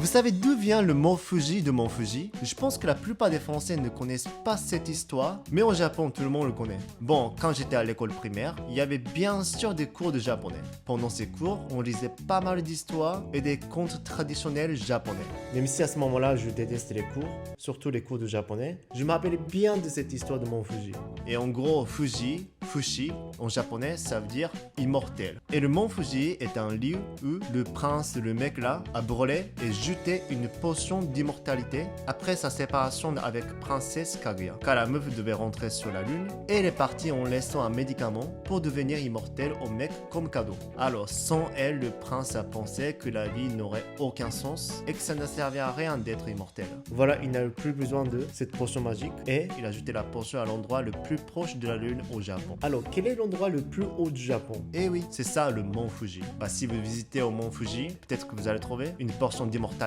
savez d'où vient le mont Fuji de Mont Fuji? Je pense que la plupart des Français ne connaissent pas cette histoire, mais au Japon, tout le monde le connaît. Bon, quand j'étais à l'école primaire, il y avait bien sûr des cours de japonais. Pendant ces cours, on lisait pas mal d'histoires et des contes traditionnels japonais. Même si à ce moment-là, je détestais les cours, surtout les cours de japonais, je me rappelais bien de cette histoire de Mont Fuji. Et en gros, Fuji, Fushi, en japonais, ça veut dire immortel. Et le mont Fuji est un lieu où le prince, le mec là, a brûlé et jeté une potion d'immortalité après sa séparation avec princesse Kaguya. Car la meuf devait rentrer sur la lune et elle est partie en laissant un médicament pour devenir immortel au mec comme cadeau. Alors sans elle, le prince a pensé que la vie n'aurait aucun sens et que ça ne servait à rien d'être immortel. Voilà, il n'a plus besoin de cette potion magique et il a jeté la potion à l'endroit le plus proche de la lune au Japon. Alors, quel est l'endroit le plus haut du Japon? Eh oui, c'est ça le mont Fuji. Bah, si vous visitez au mont Fuji, peut-être que vous allez trouver une portion d'immortalité.